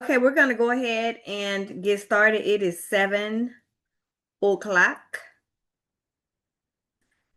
Okay, we're going to go ahead and get started. It is 7 o'clock,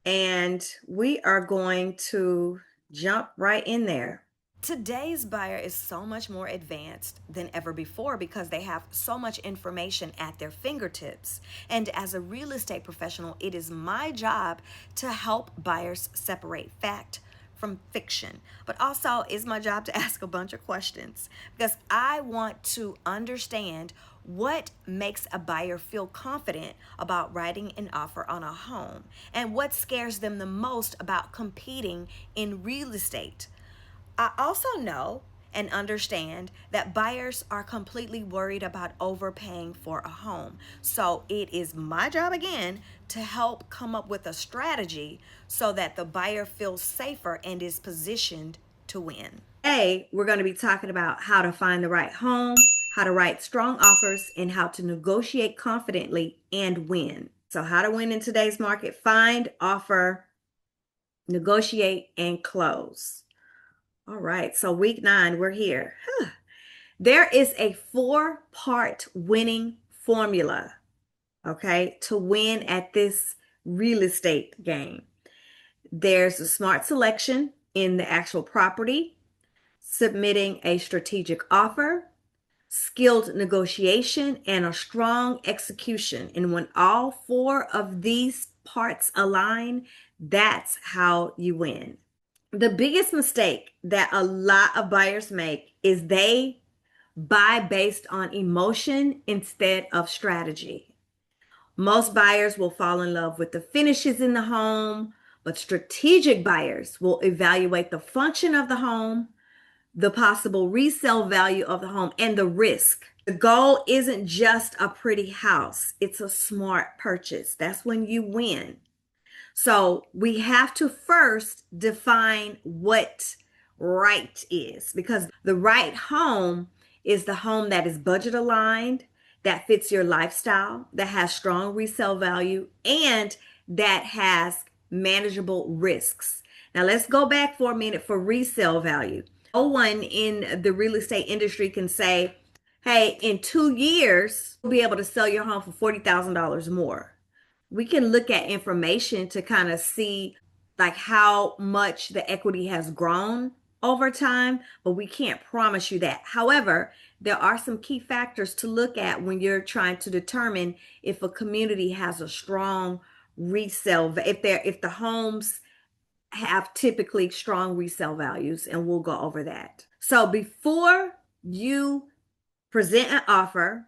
and we are going to jump right in there. Today's buyer is so much more advanced than ever before because they have so much information at their fingertips. And as a real estate professional, it is my job to help buyers separate fact from fiction. But also, it's my job to ask a bunch of questions because I want to understand what makes a buyer feel confident about writing an offer on a home and what scares them the most about competing in real estate. I also know and understand that buyers are completely worried about overpaying for a home. So it is my job again to help come up with a strategy so that the buyer feels safer and is positioned to win. Today, we're going to be talking about how to find the right home, how to write strong offers, and how to negotiate confidently and win. So, how to win in today's market: find, offer, negotiate, and close. All right, so week 9, we're here. There is a 4-part winning formula, okay, to win at this real estate game. There's a smart selection in the actual property, submitting a strategic offer, skilled negotiation, and a strong execution. And when all 4 of these parts align, that's how you win. The biggest mistake that a lot of buyers make is they buy based on emotion instead of strategy. Most buyers will fall in love with the finishes in the home, but strategic buyers will evaluate the function of the home, the possible resale value of the home, and the risk. The goal isn't just a pretty house, it's a smart purchase. That's when you win. So we have to first define what right is, because the right home is the home that is budget aligned, that fits your lifestyle, that has strong resale value, and that has manageable risks. Now let's go back for a minute for resale value. No one in the real estate industry can say, hey, in 2 years, you'll be able to sell your home for $40,000 more. We can look at information to kind of see like how much the equity has grown over time, but we can't promise you that. However, there are some key factors to look at when you're trying to determine if a community has a strong resale, if the homes have typically strong resale values, and we'll go over that. So before you present an offer,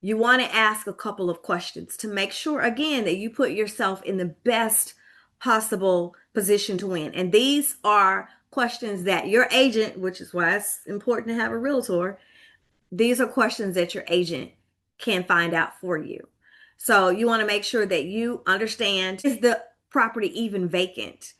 you want to ask a couple of questions to make sure, again, that you put yourself in the best possible position to win. And these are questions that your agent, which is why it's important to have a realtor, these are questions that your agent can find out for you. So you want to make sure that you understand, is the property even vacant?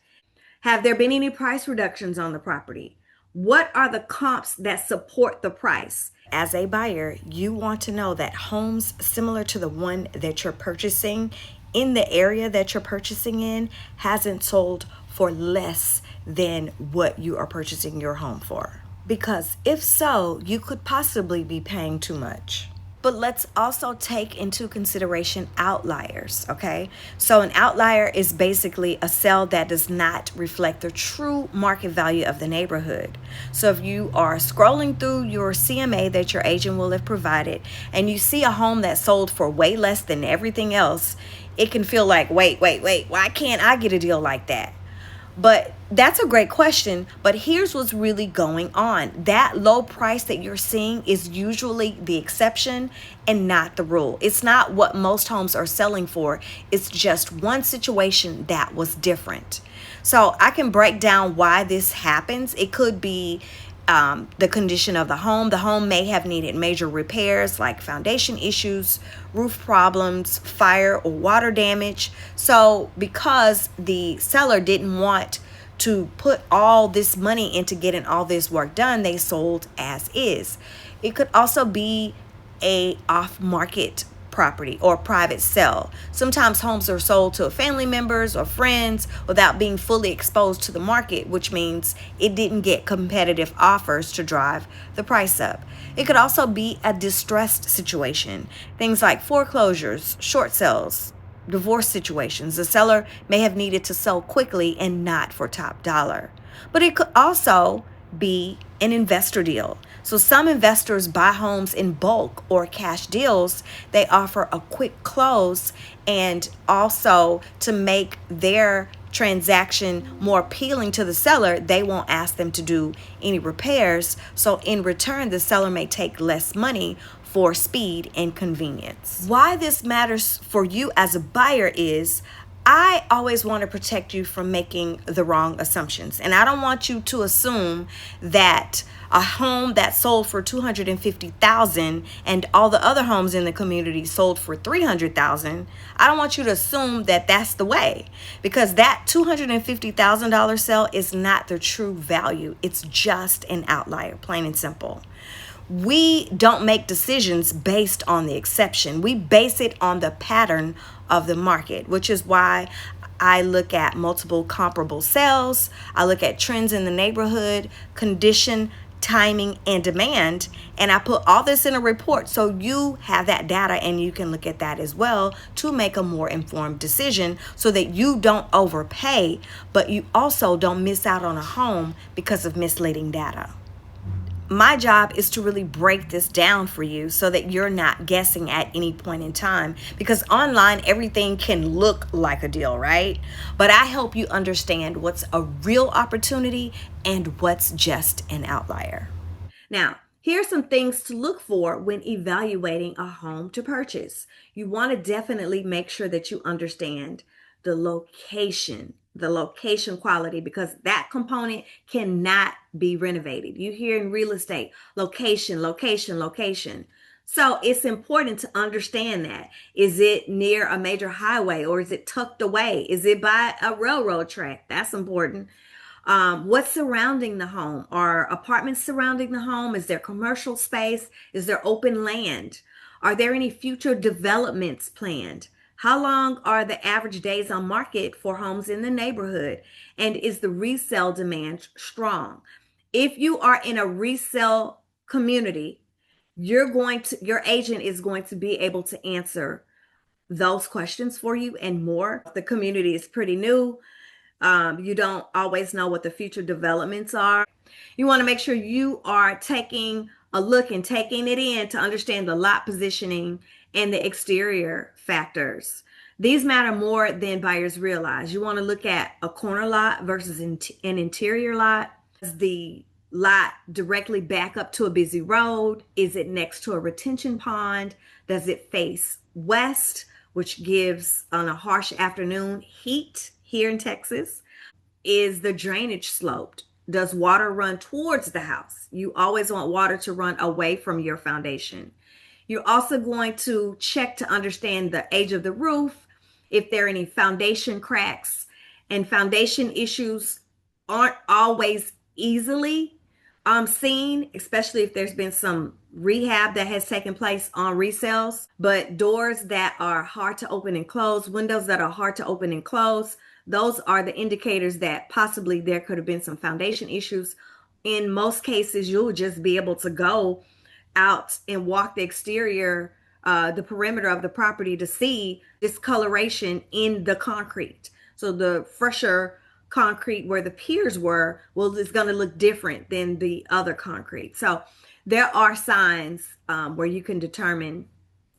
Have there been any price reductions on the property? What are the comps that support the price? As a buyer, you want to know that homes similar to the one that you're purchasing in the area that you're purchasing in hasn't sold for less than what you are purchasing your home for. Because if so, you could possibly be paying too much. But let's also take into consideration outliers, okay? So an outlier is basically a sale that does not reflect the true market value of the neighborhood. So if you are scrolling through your CMA that your agent will have provided and you see a home that sold for way less than everything else, it can feel like, wait, why can't I get a deal like that? But that's a great question. But here's what's really going on. That low price that you're seeing is usually the exception and not the rule. It's not what most homes are selling for. It's just one situation that was different. So I can break down why this happens. It could be the condition of the home. The home may have needed major repairs like foundation issues, roof problems, fire or water damage. So because the seller didn't want to put all this money into getting all this work done, they sold as is. It could also be a off-market property or private sale. Sometimes homes are sold to family members or friends without being fully exposed to the market, which means it didn't get competitive offers to drive the price up. It could also be a distressed situation. Things like foreclosures, short sales, divorce situations. The seller may have needed to sell quickly and not for top dollar. But it could also be an investor deal. So some investors buy homes in bulk or cash deals. They offer a quick close, and also to make their transaction more appealing to the seller, they won't ask them to do any repairs. So in return, the seller may take less money for speed and convenience. Why this matters for you as a buyer is I always want to protect you from making the wrong assumptions. And I don't want you to assume that a home that sold for $250,000 and all the other homes in the community sold for $300,000. I don't want you to assume that that's the way, because that $250,000 sale is not the true value. It's just an outlier, plain and simple. We don't make decisions based on the exception. We base it on the pattern of the market, which is why I look at multiple comparable sales. I look at trends in the neighborhood, condition, timing, and demand. And I put all this in a report so you have that data and you can look at that as well to make a more informed decision, so that you don't overpay, but you also don't miss out on a home because of misleading data. My job is to really break this down for you so that you're not guessing at any point in time, because online everything can look like a deal, right? But I help you understand what's a real opportunity and what's just an outlier. Now, here's some things to look for when evaluating a home to purchase. You want to definitely make sure that you understand the location quality, because that component cannot be renovated. You hear in real estate, location, location, location. So it's important to understand that. Is it near a major highway, or is it tucked away? Is it by a railroad track? That's important. What's surrounding the home? Are apartments surrounding the home? Is there commercial space? Is there open land? Are there any future developments planned? How long are the average days on market for homes in the neighborhood? And is the resale demand strong? If you are in a resale community, your agent is going to be able to answer those questions for you and more. The community is pretty new. You don't always know what the future developments are. You want to make sure you are taking a look and taking it in to understand the lot positioning and the exterior factors. These matter more than buyers realize. You want to look at a corner lot versus an interior lot. Is the lot directly back up to a busy road? Is it next to a retention pond? Does it face west, which gives on a harsh afternoon heat here in Texas? Is the drainage sloped? Does water run towards the house? You always want water to run away from your foundation. You're also going to check to understand the age of the roof, if there are any foundation cracks, and foundation issues aren't always easily seen, especially if there's been some rehab that has taken place on resales. But doors that are hard to open and close, windows that are hard to open and close, those are the indicators that possibly there could have been some foundation issues. In most cases, you'll just be able to go out and walk the exterior, the perimeter of the property, to see discoloration in the concrete. So the fresher concrete where the piers were, well, it's going to look different than the other concrete. So there are signs where you can determine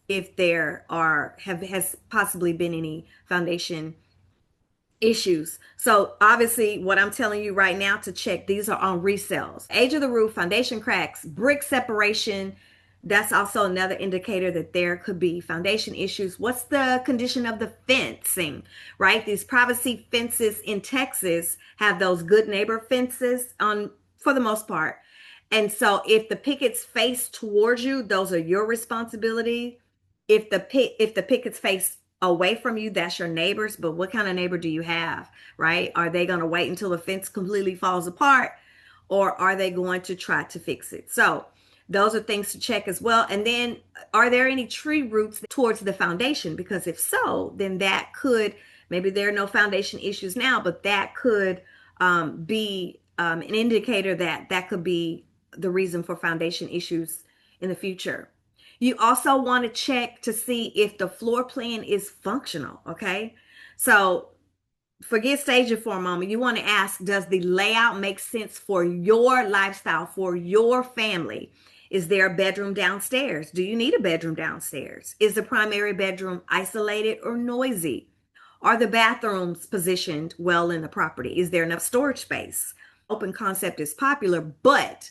if there has possibly been any foundation issues. So obviously what I'm telling you right now to check, these are on resales. Age of the roof, foundation cracks, brick separation. That's also another indicator that there could be foundation issues. What's the condition of the fencing, right? These privacy fences in Texas have those good neighbor fences on for the most part. And so if the pickets face towards you, those are your responsibility. If the pickets face away from you, that's your neighbors. But what kind of neighbor do you have, right? Are they going to wait until the fence completely falls apart, or are they going to try to fix it? So Those are things to check as well. And then, are there any tree roots towards the foundation? Because if so, then that could, maybe there are no foundation issues now, but that could be an indicator that that could be the reason for foundation issues in the future. You also want to check to see if the floor plan is functional, okay? So forget staging for a moment. You want to ask, does the layout make sense for your lifestyle, for your family? Is there a bedroom downstairs? Do you need a bedroom downstairs? Is the primary bedroom isolated or noisy? Are the bathrooms positioned well in the property? Is there enough storage space? Open concept is popular, but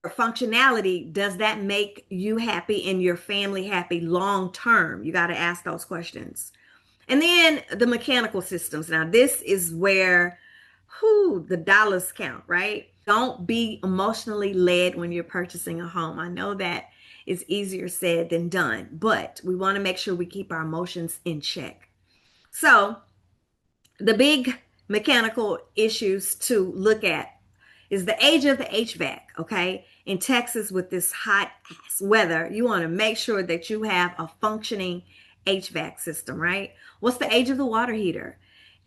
for functionality, does that make you happy and your family happy long term? You got to ask those questions. And then the mechanical systems. Now, this is where the dollars count, right? Don't be emotionally led when you're purchasing a home. I know that is easier said than done, but we want to make sure we keep our emotions in check. So, the big mechanical issues to look at is the age of the HVAC, okay? In Texas, with this hot ass weather, you want to make sure that you have a functioning HVAC system, right? What's the age of the water heater?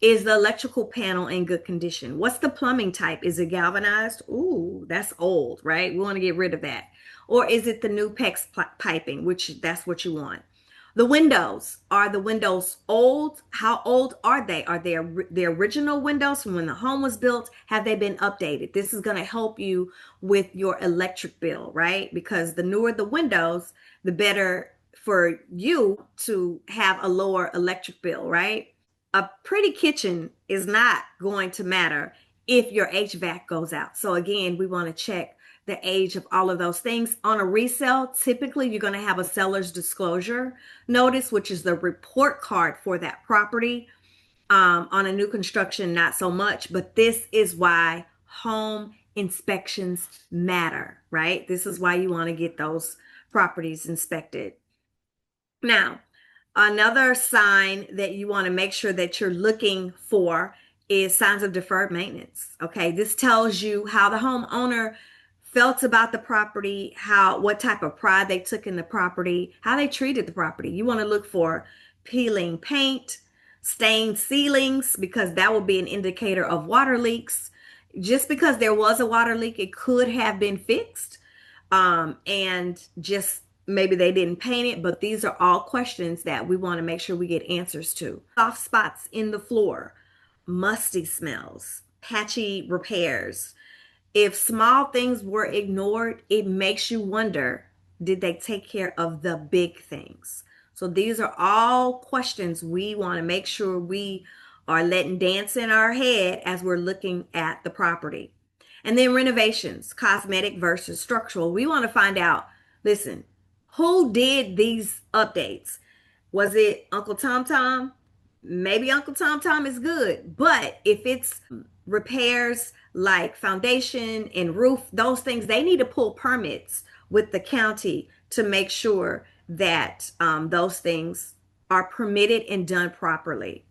Is the electrical panel in good condition? What's the plumbing type? Is it galvanized? Ooh, that's old, right? We want to get rid of that. Or is it the new PEX piping, which that's what you want? The windows, are the windows old? How old are they? Are they the original windows from when the home was built? Have they been updated? This is going to help you with your electric bill, right? Because the newer the windows, the better for you to have a lower electric bill, right? A pretty kitchen is not going to matter if your HVAC goes out. So again, we want to check the age of all of those things. On a resale, typically you're going to have a seller's disclosure notice, which is the report card for that property. On a new construction, not so much, but this is why home inspections matter, right? This is why you want to get those properties inspected. Now, another sign that you want to make sure that you're looking for is signs of deferred maintenance. Okay, this tells you how the homeowner felt about the property, what type of pride they took in the property, how they treated the property. You want to look for peeling paint, stained ceilings, because that will be an indicator of water leaks. Just because there was a water leak, it could have been fixed. And just maybe they didn't paint it, but these are all questions that we want to make sure we get answers to. Soft spots in the floor, musty smells, patchy repairs. If small things were ignored, it makes you wonder, did they take care of the big things? So these are all questions we want to make sure we are letting dance in our head as we're looking at the property. And then renovations, cosmetic versus structural. We want to find out, listen, who did these updates? Was it Uncle Tom Tom? Maybe Uncle Tom Tom is good, but if it's repairs like foundation and roof, those things, they need to pull permits with the county to make sure that those things are permitted and done properly.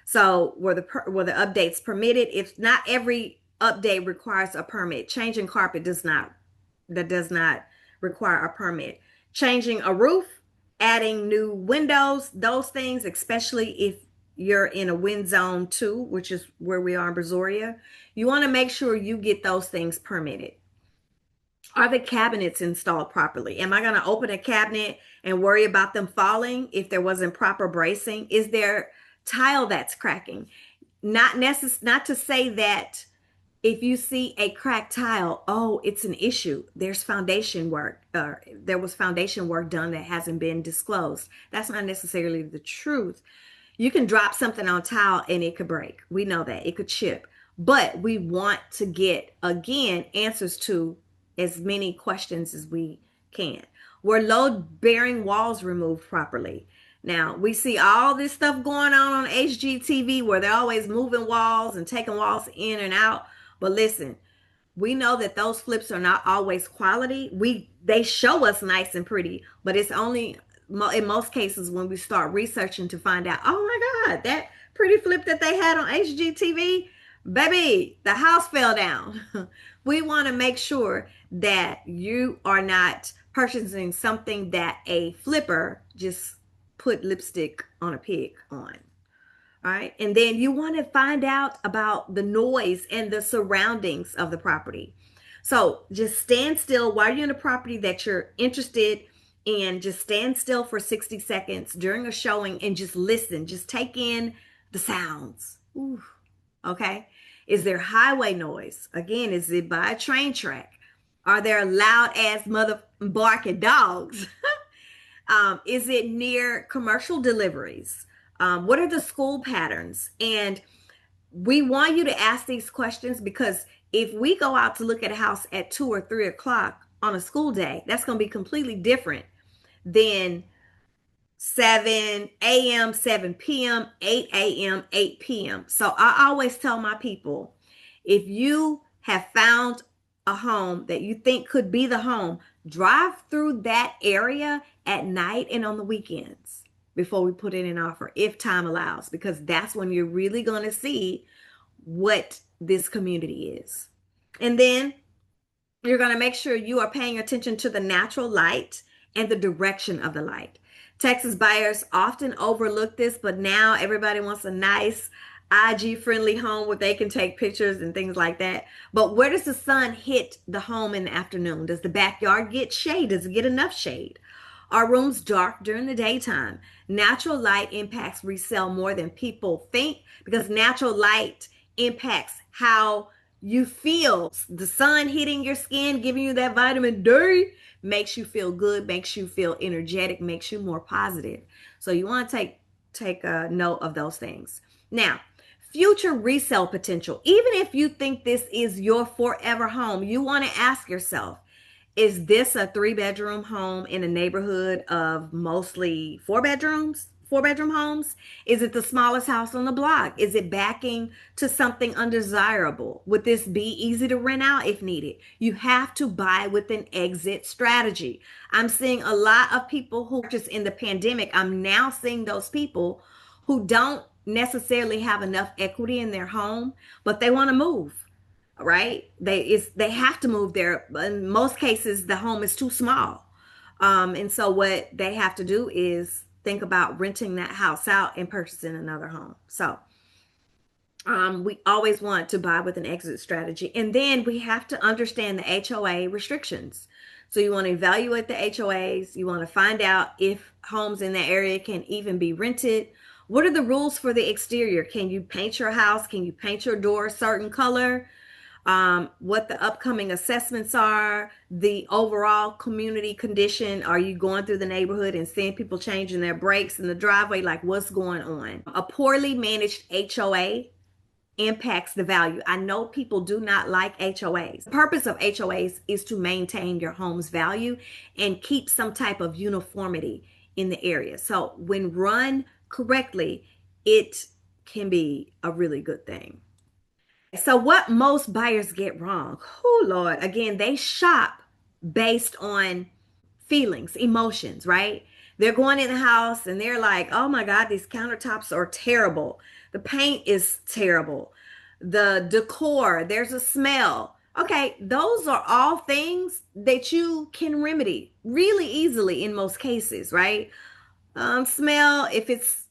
So were the updates permitted? If not every update requires a permit. Changing carpet does not require a permit. Changing a roof, adding new windows, those things, especially if you're in a wind zone 2, which is where we are in Brazoria, you want to make sure you get those things permitted. Are the cabinets installed properly? Am I going to open a cabinet and worry about them falling if there wasn't proper bracing? Is there tile that's cracking? Not to say that if you see a cracked tile, oh, it's an issue. There's foundation work. There was foundation work done that hasn't been disclosed. That's not necessarily the truth. You can drop something on tile and it could break. We know that. It could chip. But we want to get, again, answers to as many questions as we can. Were load-bearing walls removed properly? Now, we see all this stuff going on HGTV where they're always moving walls and taking walls in and out. But listen, we know that those flips are not always quality. They show us nice and pretty, but it's only in most cases when we start researching to find out, oh my God, that pretty flip that they had on HGTV, Baby, the house fell down. We want to make sure that you are not purchasing something that a flipper just put lipstick on a pig on. All right. And then you want to find out about the noise and the surroundings of the property. So just stand still while you're in a property that you're interested in. Just stand still for 60 seconds during a showing and just listen. Just take in the sounds. Ooh, okay. Is there highway noise? Again, is it by a train track? Are there loud ass mother barking dogs? Is it near commercial deliveries? What are the school patterns? And we want you to ask these questions because if we go out to look at a house at 2 or 3 o'clock on a school day, that's going to be completely different than 7 a.m., 7 p.m., 8 a.m., 8 p.m. So I always tell my people, if you have found a home that you think could be the home, drive through that area at night and on the weekends before we put in an offer, if time allows, because that's when you're really going to see what this community is. And then you're going to make sure you are paying attention to the natural light and the direction of the light. Texas buyers often overlook this, but now everybody wants a nice IG friendly home where they can take pictures and things like that. But where does the sun hit the home in the afternoon? Does the backyard get shade? Does it get enough shade? Are rooms dark during the daytime? Natural light impacts resale more than people think because natural light impacts how you feel. The sun hitting your skin, giving you that vitamin D, makes you feel good, makes you feel energetic, makes you more positive. So you want to take a note of those things. Now, future resale potential. Even if you think this is your forever home, you want to ask yourself, is this a 3 bedroom home in a neighborhood of mostly 4 bedrooms? 4 bedroom homes? Is it the smallest house on the block? Is it backing to something undesirable? Would this be easy to rent out if needed? You have to buy with an exit strategy. I'm seeing a lot of people who just in the pandemic, I'm now seeing those people who don't necessarily have enough equity in their home, but they want to move, right? They have to move there. In most cases, the home is too small, and so what they have to do is think about renting that house out and purchasing another home. So we always want to buy with an exit strategy, and then we have to understand the HOA restrictions. So you want to evaluate the HOAs. You want to find out if homes in that area can even be rented. What are the rules for the exterior? Can you paint your house? Can you paint your door a certain color? What the upcoming assessments are, the overall community condition. Are you going through the neighborhood and seeing people changing their brakes in the driveway? Like, what's going on? A poorly managed HOA impacts the value. I know people do not like HOAs. The purpose of HOAs is to maintain your home's value and keep some type of uniformity in the area. So when run correctly, it can be a really good thing. So, what most buyers get wrong? Oh, Lord. Again, they shop based on feelings, emotions, right? They're going in the house and they're like, oh my God, these countertops are terrible. The paint is terrible. The decor, there's a smell. Okay, those are all things that you can remedy really easily in most cases, right? Smell, if it's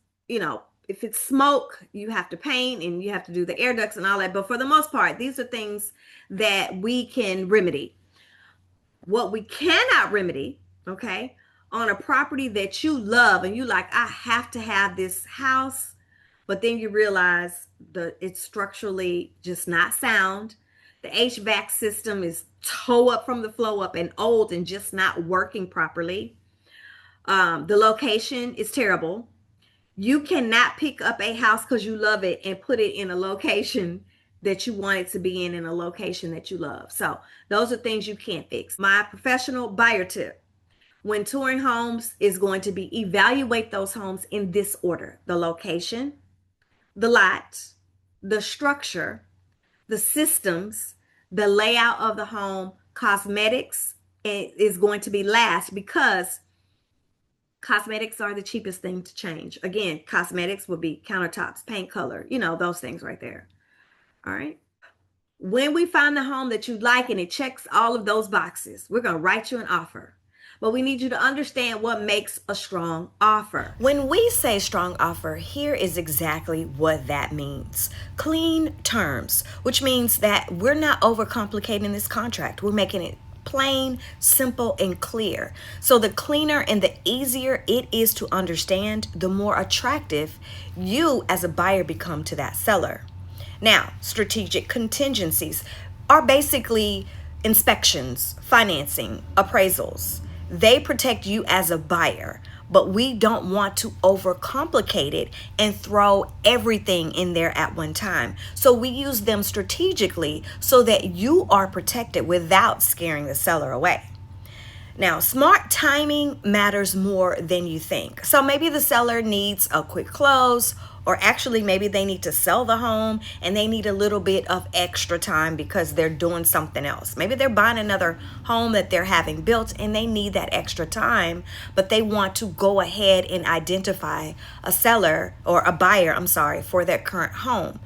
smoke, you have to paint and you have to do the air ducts and all that. But for the most part, these are things that we can remedy. What we cannot remedy, okay, on a property that you love and you like, I have to have this house, but then you realize it's structurally just not sound. The HVAC system is toe up from the flow up and old and just not working properly. The location is terrible. You cannot pick up a house because you love it and put it in a location that you want it to be in a location that you love. So those are things you can't fix. My professional buyer tip when touring homes is going to be evaluate those homes in this order: the location, the lot, the structure, the systems, the layout of the home, cosmetics is going to be last because cosmetics are the cheapest thing to change. Again, cosmetics would be countertops, paint color, those things right there. All right. When we find the home that you like and it checks all of those boxes, we're going to write you an offer. But we need you to understand what makes a strong offer. When we say strong offer, here is exactly what that means. Clean terms, which means that we're not overcomplicating this contract. We're making it plain, simple, and clear. So the cleaner and the easier it is to understand, the more attractive you as a buyer become to that seller. Now, strategic contingencies are basically inspections, financing, appraisals. They protect you as a buyer, but we don't want to overcomplicate it and throw everything in there at one time. So we use them strategically so that you are protected without scaring the seller away. Now, smart timing matters more than you think. So maybe the seller needs a quick close, or actually maybe they need to sell the home and they need a little bit of extra time because they're doing something else. Maybe they're buying another home that they're having built and they need that extra time, but they want to go ahead and identify a seller or a buyer, for their current home.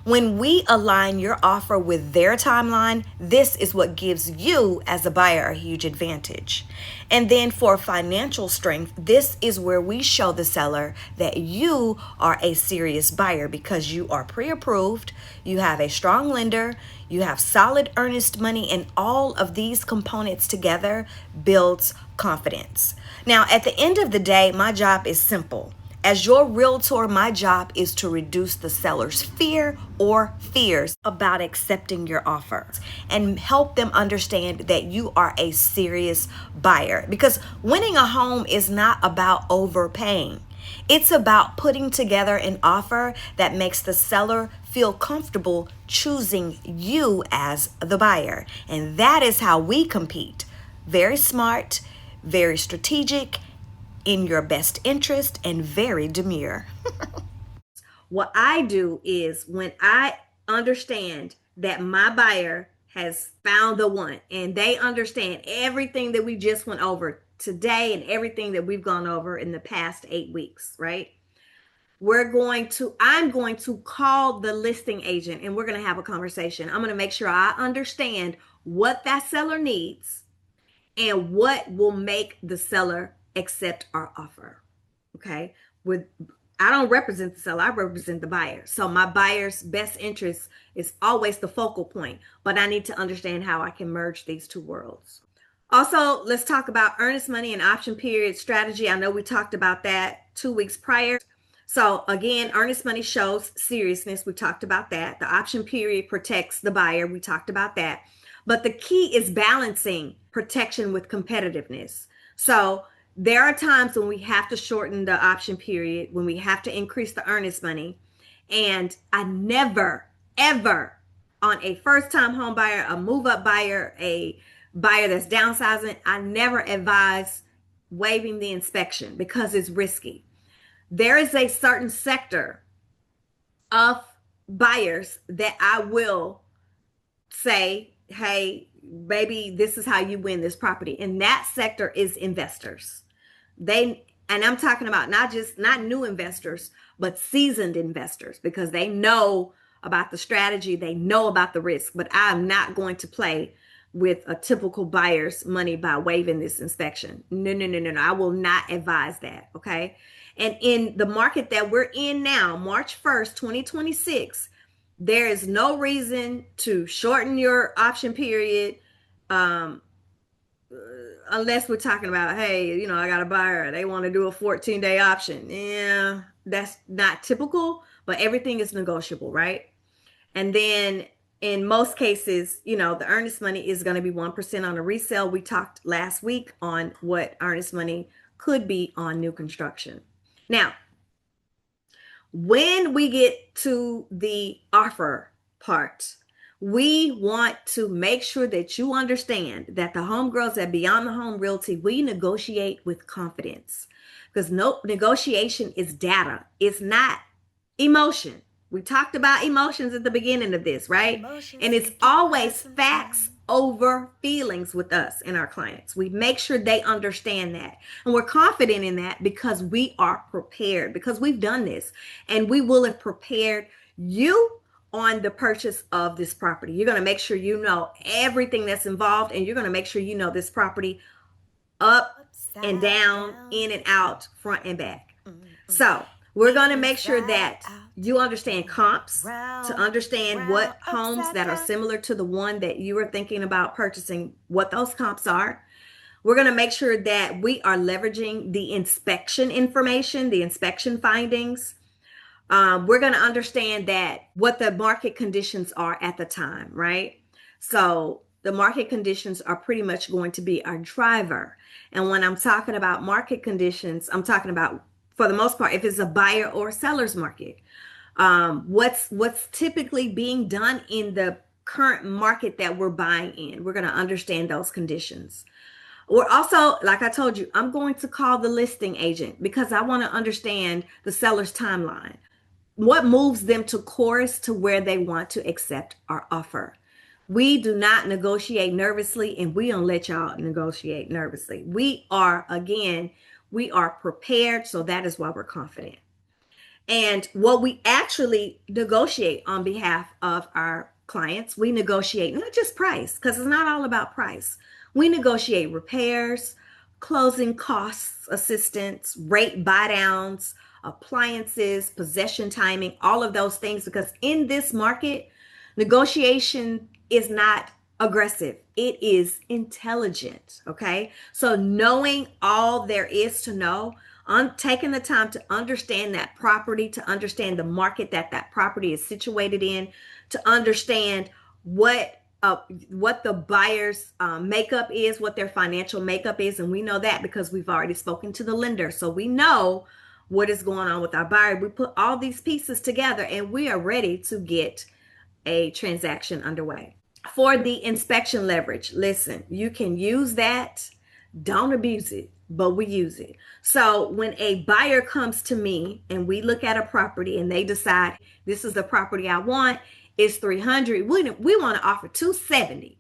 When we align your offer with their timeline, this is what gives you as a buyer a huge advantage. And then for financial strength, this is where we show the seller that you are a serious buyer because you are pre-approved, you have a strong lender, you have solid earnest money, and all of these components together builds confidence. Now, at the end of the day, my job is simple. As your realtor, my job is to reduce the seller's fear or fears about accepting your offer and help them understand that you are a serious buyer. Because winning a home is not about overpaying. It's about putting together an offer that makes the seller feel comfortable choosing you as the buyer. And that is how we compete. Very smart, very strategic, in your best interest, and very demure. What I do is when I understand that my buyer has found the one and they understand everything that we just went over today and everything that we've gone over in the past 8 weeks, right? I'm going to call the listing agent and we're going to have a conversation. I'm going to make sure I understand what that seller needs and what will make the seller accept our offer. Okay. I don't represent the seller, I represent the buyer. So my buyer's best interest is always the focal point, but I need to understand how I can merge these two worlds. Also, let's talk about earnest money and option period strategy. I know we talked about that 2 weeks prior. So again, earnest money shows seriousness. We talked about that. The option period protects the buyer. We talked about that. But the key is balancing protection with competitiveness. So there are times when we have to shorten the option period, when we have to increase the earnest money. And I never, ever, on a first-time home buyer, a move-up buyer, a buyer that's downsizing, I never advise waiving the inspection because it's risky. There is a certain sector of buyers that I will say, hey, baby, this is how you win this property. And that sector is investors. And I'm talking about not new investors, but seasoned investors, because they know about the strategy, they know about the risk. But I'm not going to play with a typical buyer's money by waiving this inspection. No. I will not advise that. Okay. And in the market that we're in now, March 1st, 2026, there is no reason to shorten your option period. Unless we're talking about, hey, I got a buyer, they want to do a 14-day option. Yeah, that's not typical, but everything is negotiable, right? And then in most cases, the earnest money is going to be 1% on a resale. We talked last week on what earnest money could be on new construction. Now, when we get to the offer part, we want to make sure that you understand that the homegirls at Beyond the Home Realty, we negotiate with confidence, because no negotiation is data. It's not emotion. We talked about emotions at the beginning of this, right? And it's always facts over feelings with us and our clients. We make sure they understand that. And we're confident in that because we are prepared, because we've done this, and we will have prepared you on the purchase of this property. You're going to make sure you know everything that's involved, and you're going to make sure you know this property up and Upside down, down. in and out, front and back. Mm-mm. So we're going to make sure Inside that out. you understand And comps, to round, understand round, what homes upside that are down. similar to the one that you are thinking about purchasing, what those comps are. We're going to make sure that we are leveraging the inspection information, the inspection findings. We're going to understand that what the market conditions are at the time, right? So the market conditions are pretty much going to be our driver. And when I'm talking about market conditions, I'm talking about, for the most part, if it's a buyer or seller's market, what's typically being done in the current market that we're buying in. We're going to understand those conditions. We're also, like I told you, I'm going to call the listing agent because I want to understand the seller's timeline. What moves them to chorus to where they want to accept our offer? We do not negotiate nervously, and we don't let y'all negotiate nervously. We are prepared, so that is why we're confident. And what we actually negotiate on behalf of our clients, we negotiate not just price, because it's not all about price. We negotiate repairs, closing costs, assistance, rate buy downs, appliances, possession timing, all of those things. Because in this market, negotiation is not aggressive, it is intelligent. Okay. So, knowing all there is to know, on taking the time to understand that property, to understand the market that that property is situated in, to understand what what the buyer's makeup is, what their financial makeup is, and we know that because we've already spoken to the lender, so we know what is going on with our buyer. We put all these pieces together, and we are ready to get a transaction underway. For the inspection leverage, listen, you can use that. Don't abuse it, but we use it. So when a buyer comes to me and we look at a property and they decide this is the property I want, it's 300. We want to offer 270.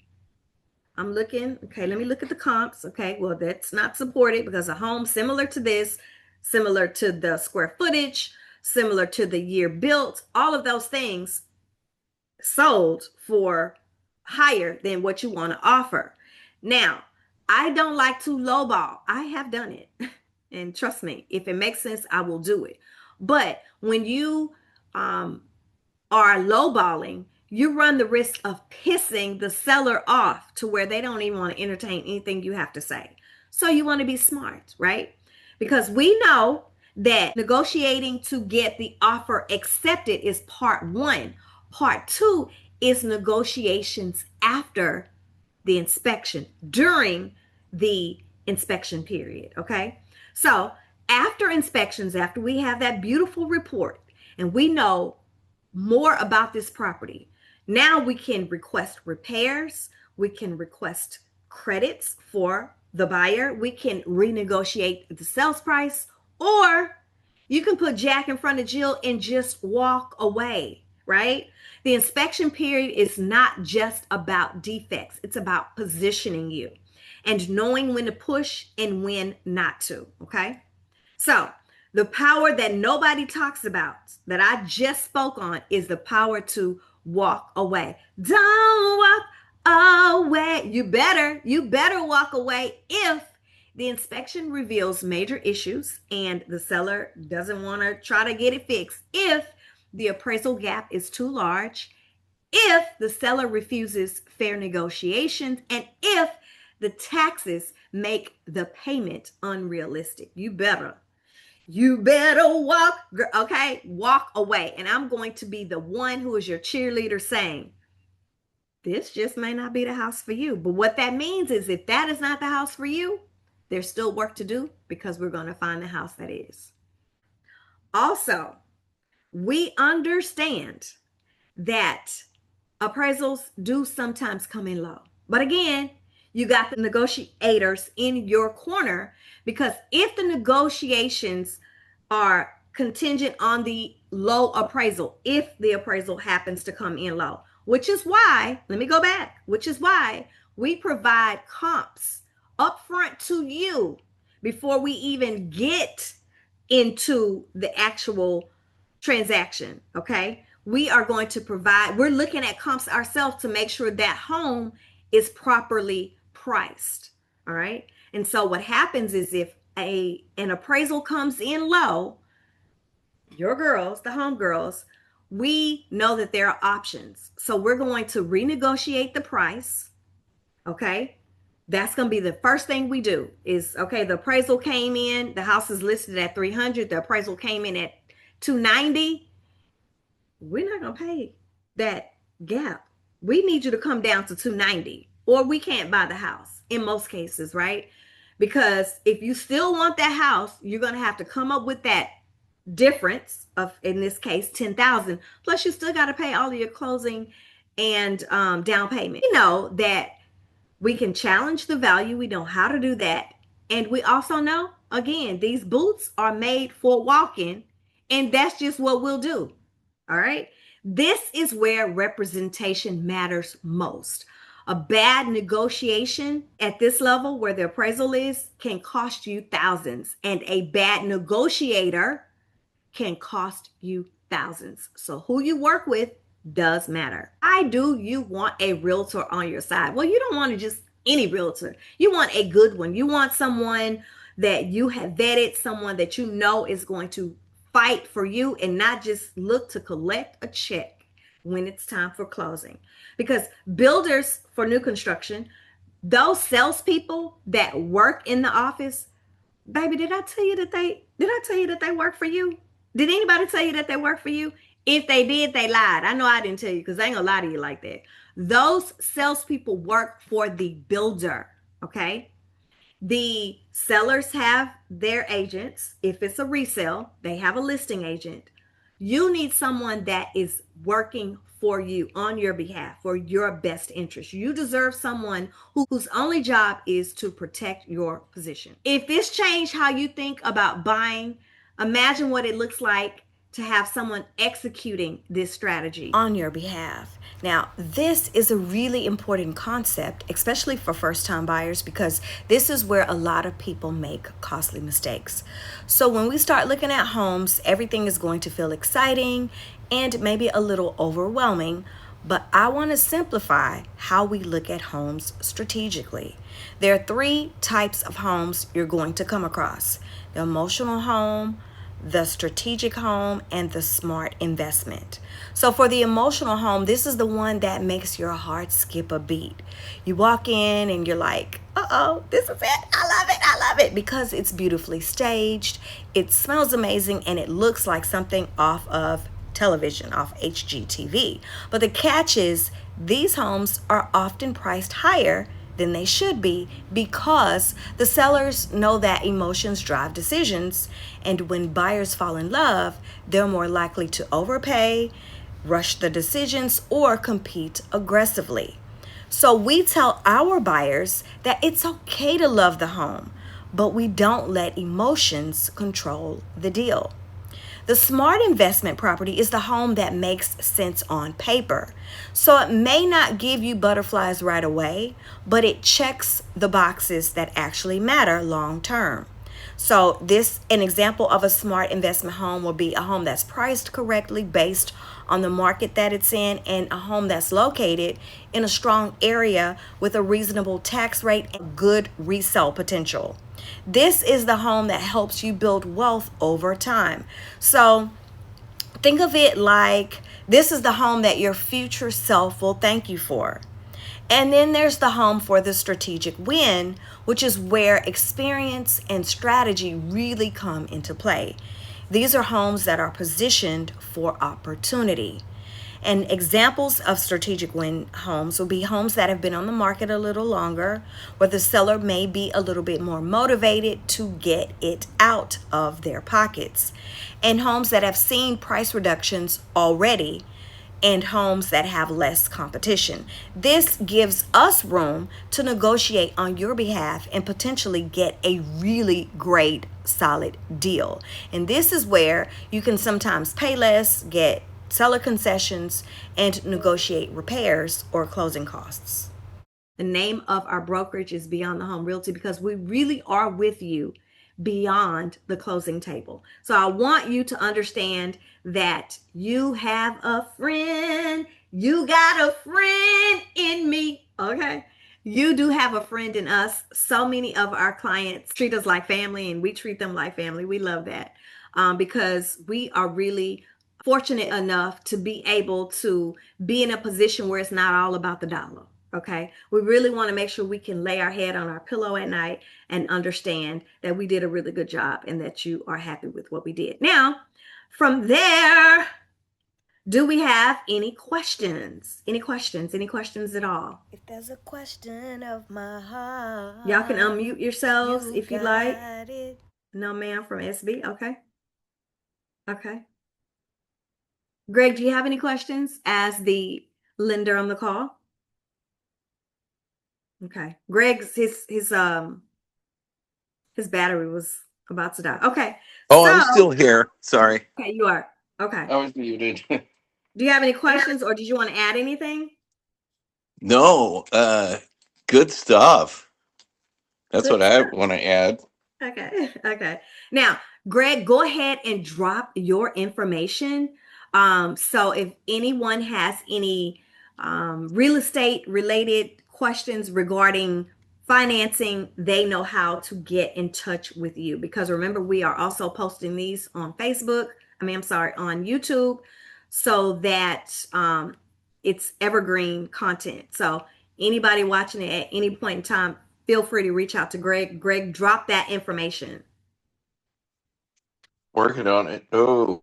I'm looking, okay, let me look at the comps. Okay, well, that's not supported because a home similar to this, similar to the square footage, similar to the year built, all of those things sold for higher than what you want to offer. Now, I don't like to lowball. I have done it. And trust me, if it makes sense, I will do it. But when you are lowballing, you run the risk of pissing the seller off to where they don't even want to entertain anything you have to say. So you want to be smart, right? Because we know that negotiating to get the offer accepted is part one. Part two is negotiations after the inspection, during the inspection period. Okay. So after inspections, after we have that beautiful report and we know more about this property, now we can request repairs, we can request credits for the buyer, we can renegotiate the sales price, or you can put Jack in front of Jill and just walk away, right? The inspection period is not just about defects, it's about positioning you and knowing when to push and when not to, okay? So, the power that nobody talks about that I just spoke on is the power to walk away. Don't walk away. You better walk away if the inspection reveals major issues and the seller doesn't want to try to get it fixed. If the appraisal gap is too large, if the seller refuses fair negotiations, and if the taxes make the payment unrealistic. You better walk, okay? Walk away. And I'm going to be the one who is your cheerleader saying, this just may not be the house for you. But what that means is if that is not the house for you, there's still work to do because we're going to find the house that is. Also, we understand that appraisals do sometimes come in low. But again, you got the negotiators in your corner because if the negotiations are contingent on the low appraisal, if the appraisal happens to come in low, which is why, let me go back, which is why we provide comps upfront to you before we even get into the actual transaction, okay? we are going to provide, we're looking at comps ourselves to make sure that home is properly priced. All right. And so what happens is if an appraisal comes in low, your girls, the home girls, we know that there are options. So we're going to renegotiate the price. Okay. That's going to be the first thing we do is, okay, the appraisal came in, the house is listed at 300, the appraisal came in at 290. We're not going to pay that gap. We need you to come down to 290 or we can't buy the house in most cases, right? Because if you still want that house, you're going to have to come up with that difference of, in this case, 10,000. Plus you still got to pay all of your closing and down payment. You know that we can challenge the value. We know how to do that. And we also know, again, these boots are made for walking, and that's just what we'll do. All right. This is where representation matters most. A bad negotiation at this level where the appraisal is can cost you thousands, and a bad negotiator can cost you thousands. So who you work with does matter. Why do you want a realtor on your side? Well, you don't want to just any realtor. You want a good one. You want someone that you have vetted, someone that you know is going to fight for you and not just look to collect a check when it's time for closing. Because builders for new construction, those salespeople that work in the office, baby, did I tell you that they work for you? Did anybody tell you that they work for you? If they did, they lied. I know I didn't tell you because I ain't gonna lie to you like that. Those salespeople work for the builder. Okay. The sellers have their agents. If it's a resale, they have a listing agent. You need someone that is working for you on your behalf for your best interest. You deserve someone whose only job is to protect your position. If this changed how you think about buying, imagine what it looks like to have someone executing this strategy on your behalf. Now, this is a really important concept, especially for first-time buyers, because this is where a lot of people make costly mistakes. So when we start looking at homes, everything is going to feel exciting and maybe a little overwhelming, but I want to simplify how we look at homes strategically. There are three types of homes you're going to come across: the emotional home, the strategic home, and the smart investment. So for the emotional home, this is the one that makes your heart skip a beat. You walk in and you're like, uh-oh, this is it. I love it, because it's beautifully staged, it smells amazing, and it looks like something off of television, off HGTV. But the catch is these homes are often priced higher than they should be because the sellers know that emotions drive decisions, and when buyers fall in love, they're more likely to overpay, rush the decisions, or compete aggressively. So we tell our buyers that it's okay to love the home, but we don't let emotions control the deal. The smart investment property is the home that makes sense on paper. So it may not give you butterflies right away, but it checks the boxes that actually matter long term. So an example of a smart investment home will be a home that's priced correctly based on the market that it's in, and a home that's located in a strong area with a reasonable tax rate and good resale potential. This is the home that helps you build wealth over time. So think of it like this is the home that your future self will thank you for. And then there's the home for the strategic win, which is where experience and strategy really come into play. These are homes that are positioned for opportunity. And examples of strategic win homes will be homes that have been on the market a little longer, where the seller may be a little bit more motivated to get it out of their pockets, and homes that have seen price reductions already, and homes that have less competition. This gives us room to negotiate on your behalf and potentially get a really great, solid deal. And this is where you can sometimes pay less, get seller concessions, and negotiate repairs or closing costs. The name of our brokerage is Beyond the Home Realty because we really are with you beyond the closing table. So I want you to understand that you have a friend. You got a friend in me. Okay. You do have a friend in us. So many of our clients treat us like family, and we treat them like family. We love that because we are really fortunate enough to be able to be in a position where it's not all about the dollar. Okay. We really want to make sure we can lay our head on our pillow at night and understand that we did a really good job and that you are happy with what we did. Now, from there, do we have any questions? Any questions? Any questions at all? If there's a question of my heart, Y'all can unmute yourselves you if you like. got it. No, ma'am, from SB. Okay. Okay. Greg, do you have any questions as the lender on the call? Okay. Greg's his battery was about to die. Okay. Oh, I'm So, still here. Sorry. okay, you are. Okay. I was muted. Do you have any questions or did you want to add anything? No, good stuff. That's Good what I stuff. want to add. Okay. Okay. Now, Greg, go ahead and drop your information. So if anyone has any real estate related questions regarding financing, they know how to get in touch with you. Because remember, we are also posting these on Facebook. I'm sorry, on YouTube, so that it's evergreen content. So anybody watching it at any point in time, feel free to reach out to Greg. Greg, drop that information. Working on it. Oh,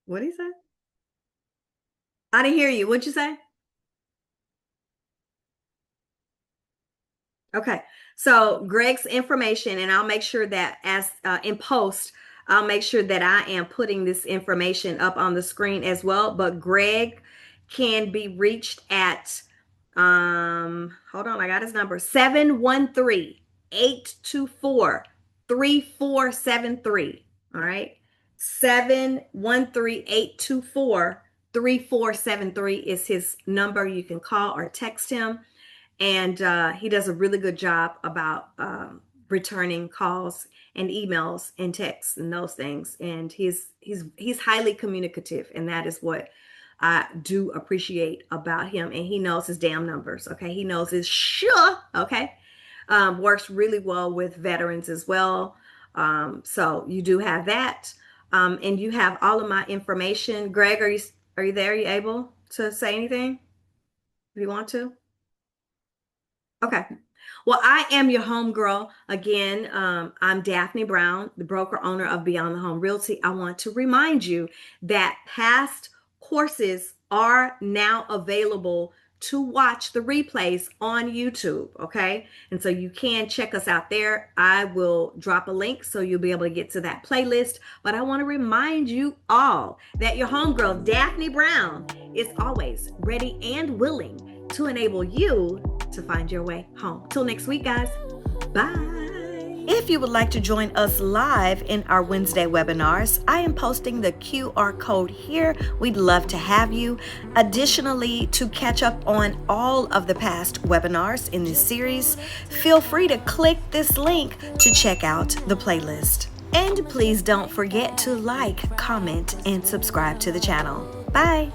What did he say? I didn't hear you. What'd you say? Okay. So Greg's information, and I'll make sure that as in post, I'll make sure that I am putting this information up on the screen as well. But Greg can be reached at hold on, I got his number 713-824-3473. All right. 713-824-3473 is his number. You can call or text him, and he does a really good job about returning calls and emails and texts and those things. And he's highly communicative, and that is what I do appreciate about him. And he knows his damn numbers. Okay, he knows his sure. Okay, works really well with veterans as well. So you do have that, and you have all of my information. Greg, are you there? Are you able to say anything if you want to? Okay. Well, I am your homegirl. Again, I'm Daphne Brown, the broker owner of Beyond the Home Realty. I want to remind you that past courses are now available to watch the replays on YouTube. Okay. And so you can check us out there. I will drop a link so you'll be able to get to that playlist. But I want to remind you all that your homegirl, Daphne Brown, is always ready and willing to enable you to find your way home. Till next week, guys. Bye. If you would like to join us live in our Wednesday webinars, I am posting the QR code here. We'd love to have you. Additionally, to catch up on all of the past webinars in this series, feel free to click this link to check out the playlist. And please don't forget to like, comment, and subscribe to the channel. Bye.